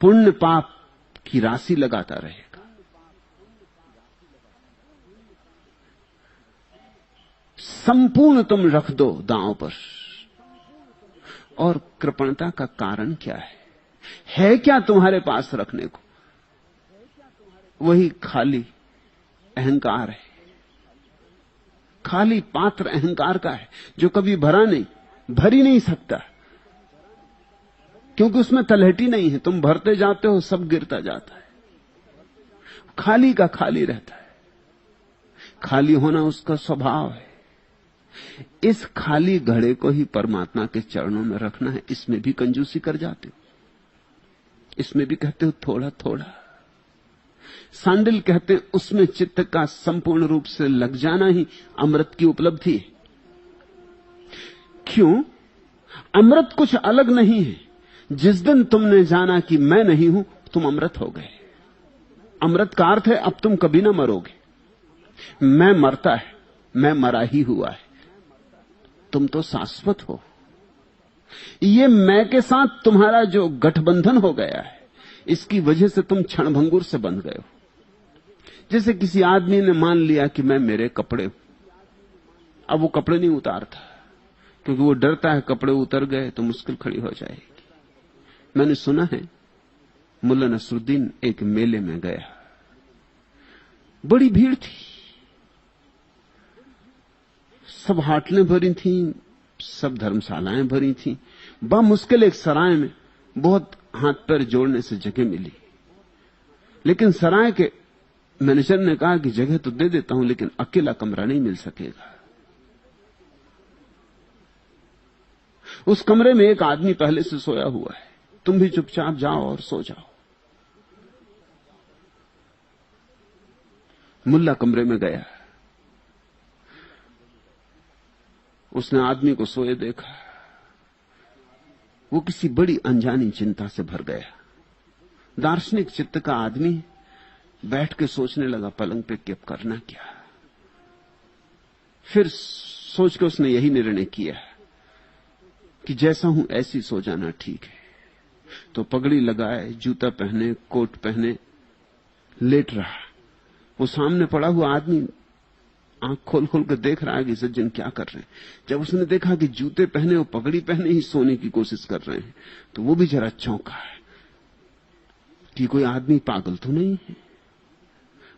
पुण्य पाप की राशि लगाता रहेगा। संपूर्ण तुम रख दो दांव पर। और कृपणता का कारण क्या है क्या तुम्हारे पास रखने को? वही खाली अहंकार है। खाली पात्र अहंकार का है जो कभी भरा नहीं, भर ही नहीं सकता, क्योंकि उसमें तलहटी नहीं है। तुम भरते जाते हो, सब गिरता जाता है। खाली का खाली रहता है। खाली होना उसका स्वभाव है। इस खाली घड़े को ही परमात्मा के चरणों में रखना है। इसमें भी कंजूसी कर जाते हो, इसमें भी कहते हो थोड़ा थोड़ा। सांडिल कहते हैं उसमें चित्त का संपूर्ण रूप से लग जाना ही अमृत की उपलब्धि है। क्यों? अमृत कुछ अलग नहीं है। जिस दिन तुमने जाना कि मैं नहीं हूं, तुम अमृत हो गए। अमृत का अर्थ है अब तुम कभी ना मरोगे। मैं मरता है, मैं मरा ही हुआ है, तुम तो शाश्वत हो। ये मैं के साथ तुम्हारा जो गठबंधन हो गया है, इसकी वजह से तुम क्षणभंगुर से बंध गए हो। जैसे किसी आदमी ने मान लिया कि मैं मेरे कपड़े हूं, अब वो कपड़े नहीं उतारता, क्योंकि वो डरता है कपड़े उतर गए तो मुश्किल खड़ी हो जाएगी। मैंने सुना है मुल्ला नसरुद्दीन एक मेले में गया, बड़ी भीड़ थी, सब हाटलें भरी थीं, सब धर्मशालाएं भरी थीं। मुश्किल एक सराय में बहुत हाथ पैर जोड़ने से जगह मिली, लेकिन सराय के मैनेजर ने कहा कि जगह तो दे देता हूं, लेकिन अकेला कमरा नहीं मिल सकेगा। उस कमरे में एक आदमी पहले से सोया हुआ है, तुम भी चुपचाप जाओ और सो जाओ। मुल्ला कमरे में गया, उसने आदमी को सोए देखा। वो किसी बड़ी अनजानी चिंता से भर गया। दार्शनिक चित्त का आदमी बैठ के सोचने लगा पलंग पे कि अब करना क्या। फिर सोच के उसने यही निर्णय किया कि जैसा हूं ऐसी सो जाना ठीक है। तो पगड़ी लगाए, जूता पहने, कोट पहने लेट रहा। वो सामने पड़ा हुआ आदमी आंख खोल खोल कर देख रहा है कि सज्जन क्या कर रहे हैं। जब उसने देखा कि जूते पहने और पगड़ी पहने ही सोने की कोशिश कर रहे हैं, तो वो भी जरा चौंका है कि कोई आदमी पागल तो नहीं है।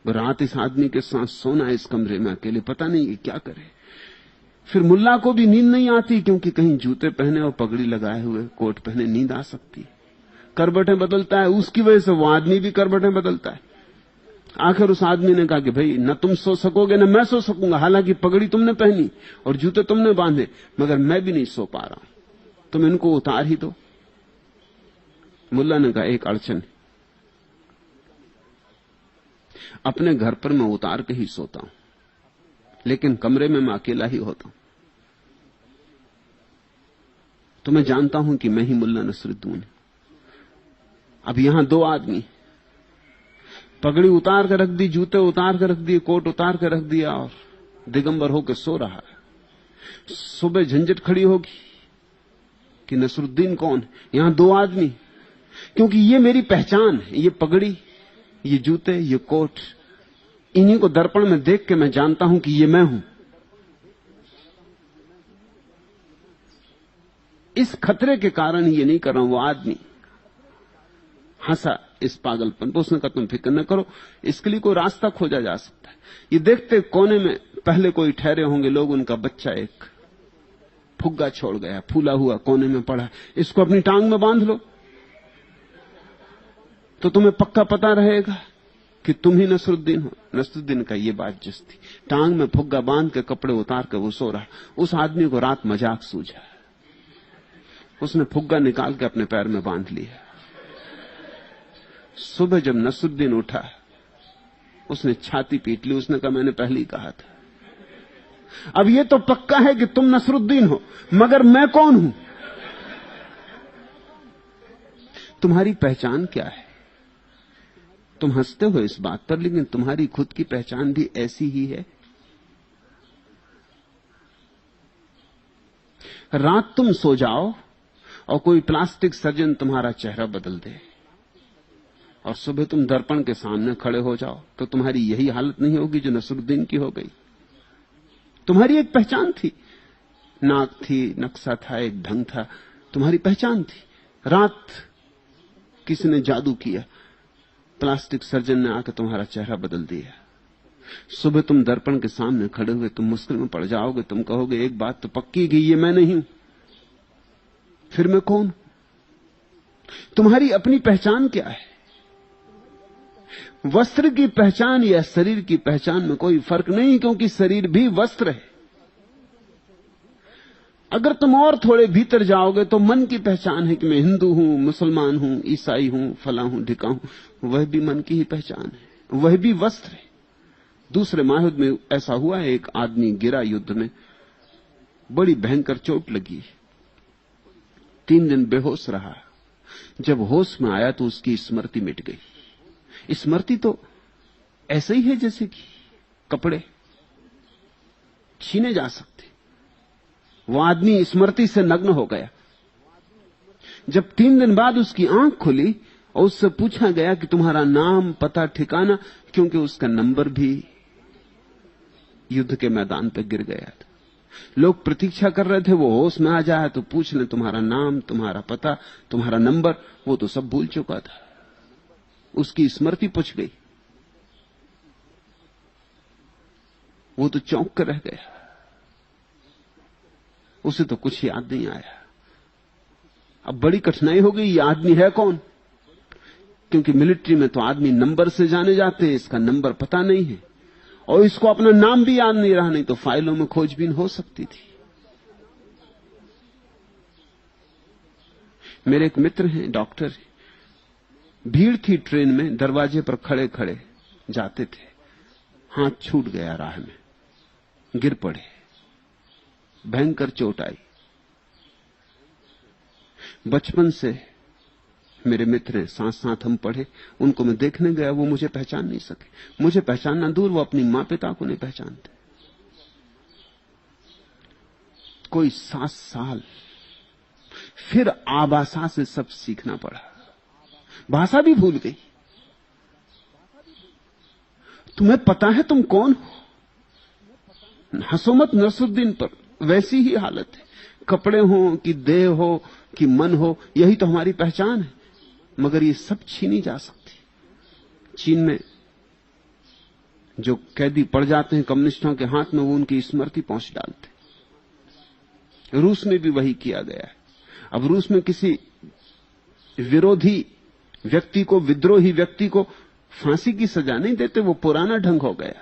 रात इस आदमी के साथ सोना इस कमरे में अकेले, पता नहीं कि क्या करे। फिर मुल्ला को भी नींद नहीं आती, क्योंकि कहीं जूते पहने और पगड़ी लगाए हुए कोट पहने नींद आ सकती। करवटें बदलता है, उसकी वजह से वो आदमी भी करवटें बदलता है। आखिर उस आदमी ने कहा कि भाई न तुम सो सकोगे न मैं सो सकूंगा, हालांकि पगड़ी तुमने पहनी और जूते तुमने बांधे, मगर मैं भी नहीं सो पा रहा हूं, तुम इनको उतार ही दो। मुल्ला ने कहा एक अड़चन, अपने घर पर मैं उतार के ही सोता हूं, लेकिन कमरे में मैं अकेला ही होता हूं। तो मैं जानता हूं कि मैं ही मुल्ला नसरुद्दीन। अब यहां दो आदमी, पगड़ी उतार कर रख दी, जूते उतार कर रख दिए, कोट उतार कर रख दिया और दिगंबर होकर सो रहा है। सुबह झंझट खड़ी होगी कि नसरुद्दीन कौन है। यहां दो आदमी, क्योंकि ये मेरी पहचान है, ये पगड़ी, ये जूते, ये कोट, इन्हीं को दर्पण में देख के मैं जानता हूं कि ये मैं हूं। इस खतरे के कारण ये नहीं कर रहा हूं। वो आदमी हंसा इस पागलपन पर। उसने कहा तुम फिक्र न करो, इसके लिए कोई रास्ता खोजा जा सकता है। ये देखते कोने में पहले कोई ठहरे होंगे लोग, उनका बच्चा एक फुग्गा छोड़ गया, फूला हुआ कोने में पड़ा, इसको अपनी टांग में बांध लो तो तुम्हें पक्का पता रहेगा कि तुम ही नसरुद्दीन हो। नसरुद्दीन का ये बात जिस थी, टांग में फुग्गा बांध के कपड़े उतार के वो सो रहा। उस आदमी को रात मजाक सूझा, उसने फुग्गा निकाल के अपने पैर में बांध लिया। सुबह जब नसरुद्दीन उठा, उसने छाती पीट ली। उसने कहा मैंने पहले ही कहा था। अब ये तो पक्का है कि तुम नसरुद्दीन हो, मगर मैं कौन हूं? तुम्हारी पहचान क्या है? तुम हंसते हो इस बात पर, लेकिन तुम्हारी खुद की पहचान भी ऐसी ही है। रात तुम सो जाओ और कोई प्लास्टिक सर्जन तुम्हारा चेहरा बदल दे, और सुबह तुम दर्पण के सामने खड़े हो जाओ तो तुम्हारी यही हालत नहीं होगी जो नसरुद्दीन की हो गई। तुम्हारी एक पहचान थी, नाक थी, नक्शा था, एक ढंग था, तुम्हारी पहचान थी। रात किसी ने जादू किया, प्लास्टिक सर्जन ने आकर तुम्हारा चेहरा बदल दिया। सुबह तुम दर्पण के सामने खड़े हुए तुम मुश्किल में पड़ जाओगे। तुम कहोगे एक बात तो पक्की कि ये मैं नहीं हूं, फिर मैं कौन? तुम्हारी अपनी पहचान क्या है? वस्त्र की पहचान या शरीर की पहचान में कोई फर्क नहीं, क्योंकि शरीर भी वस्त्र है। अगर तुम और थोड़े भीतर जाओगे तो मन की पहचान है कि मैं हिंदू हूं, मुसलमान हूं, ईसाई हूं, फला हूं, ढिका हूं। वह भी मन की ही पहचान है, वह भी वस्त्र है। दूसरे महायुद्ध में ऐसा हुआ, एक आदमी गिरा युद्ध में, बड़ी भयंकर चोट लगी, 3 दिन बेहोश रहा। जब होश में आया तो उसकी स्मृति मिट गई। स्मृति तो ऐसे ही है जैसे कि कपड़े छीने जा सकते। वो आदमी स्मृति से नग्न हो गया। जब 3 दिन बाद उसकी आंख खुली और उससे पूछा गया कि तुम्हारा नाम, पता, ठिकाना, क्योंकि उसका नंबर भी युद्ध के मैदान पर गिर गया था। लोग प्रतीक्षा कर रहे थे वो होश में आ जाए तो पूछ ले तुम्हारा नाम, तुम्हारा पता, तुम्हारा नंबर। वो तो सब भूल चुका था, उसकी स्मृति पूछ गई। वो तो चौंक कर रह गया, उसे तो कुछ याद नहीं आया। अब बड़ी कठिनाई हो गई, ये आदमी है कौन? क्योंकि मिलिट्री में तो आदमी नंबर से जाने जाते हैं, इसका नंबर पता नहीं है और इसको अपना नाम भी याद नहीं रहा, नहीं तो फाइलों में खोजबीन हो सकती थी। मेरे एक मित्र हैं, डॉक्टर, भीड़ थी ट्रेन में, दरवाजे पर खड़े खड़े जाते थे, हाथ छूट गया, राह में गिर पड़े, भयंकर चोट आई। बचपन से मेरे मित्र हैं, साथ साथ हम पढ़े, उनको मैं देखने गया, वो मुझे पहचान नहीं सके। मुझे पहचानना दूर, वो अपनी मां पिता को नहीं पहचानते। कोई 7 साल फिर आभाषा से सब सीखना पड़ा, भाषा भी भूल गई। तुम्हें पता है तुम कौन हो? हंसो मत नसरुद्दीन पर, वैसी ही हालत है। कपड़े हो कि देह हो कि मन हो, यही तो हमारी पहचान है, मगर ये सब छीनी जा सकती। चीन में जो कैदी पड़ जाते हैं कम्युनिस्टों के हाथ में, वो उनकी स्मृति पहुंच डालते। रूस में भी वही किया गया है। अब रूस में किसी विरोधी व्यक्ति को, विद्रोही व्यक्ति को फांसी की सजा नहीं देते, वो पुराना ढंग हो गया।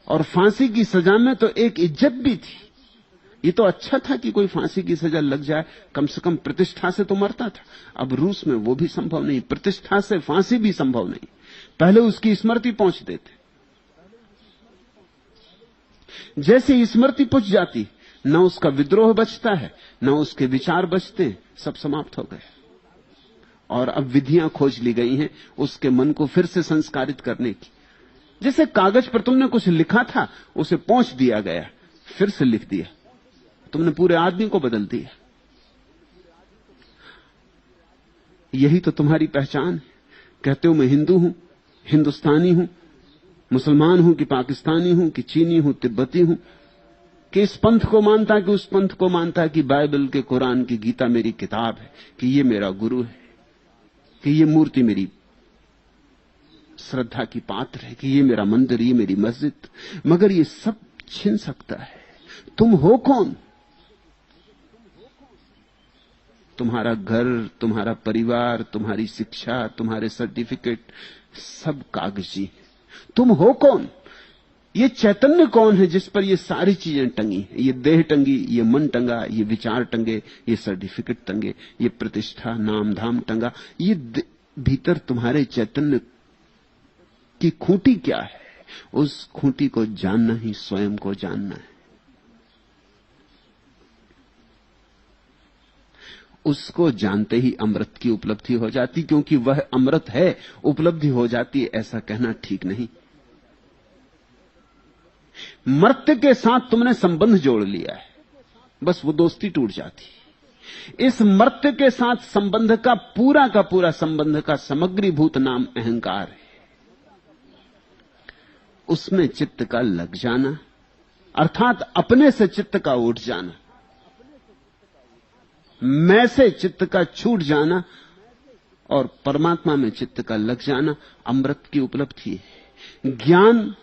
और फांसी की सजा में तो एक इज्जत भी थी। ये तो अच्छा था कि कोई फांसी की सजा लग जाए, कम से कम प्रतिष्ठा से तो मरता था। अब रूस में वो भी संभव नहीं, प्रतिष्ठा से फांसी भी संभव नहीं। पहले उसकी स्मृति पहुंच देते। जैसे स्मृति पहुंच जाती, न उसका विद्रोह बचता है, न उसके विचार बचते, सब समाप्त हो गए। और अब विधियां खोज ली गई हैं उसके मन को फिर से संस्कारित करने की। जैसे कागज पर तुमने कुछ लिखा था, उसे पोंछ दिया गया, फिर से लिख दिया, तुमने पूरे आदमी को बदल दिया। यही तो तुम्हारी पहचान है। कहते हो मैं हिंदू हूं, हिंदुस्तानी हूं, मुसलमान हूं कि पाकिस्तानी हूं कि चीनी हूं, तिब्बती हूं, कि इस पंथ को मानता कि उस पंथ को मानता, कि बाइबल के, कुरान की, गीता मेरी किताब है, कि ये मेरा गुरु है, कि ये मूर्ति मेरी श्रद्धा की पात्र है, कि ये मेरा मंदिर, ये मेरी मस्जिद। मगर ये सब छिन सकता है। तुम हो कौन? तुम्हारा घर, तुम्हारा परिवार, तुम्हारी शिक्षा, तुम्हारे सर्टिफिकेट, सब कागजी। तुम हो कौन? ये चैतन्य कौन है जिस पर ये सारी चीजें टंगी हैं? ये देह टंगी, ये मन टंगा, ये विचार टंगे, ये सर्टिफिकेट टंगे, ये प्रतिष्ठा, नाम धाम टंगा। ये भीतर तुम्हारे चैतन्य की खूंटी क्या है? उस खूंटी को जानना ही स्वयं को जानना है। उसको जानते ही अमृत की उपलब्धि हो जाती, क्योंकि वह अमृत है, उपलब्धि हो जाती है, ऐसा कहना ठीक नहीं। मर्त्य के साथ तुमने संबंध जोड़ लिया है, बस वो दोस्ती टूट जाती। इस मर्त्य के साथ संबंध का पूरा संबंध का समग्रीभूत नाम अहंकार है। उसमें चित्त का लग जाना अर्थात अपने से चित्त का उठ जाना, मैं से चित्त का छूट जाना और परमात्मा में चित्त का लग जाना अमृत की उपलब्धि है। ज्ञान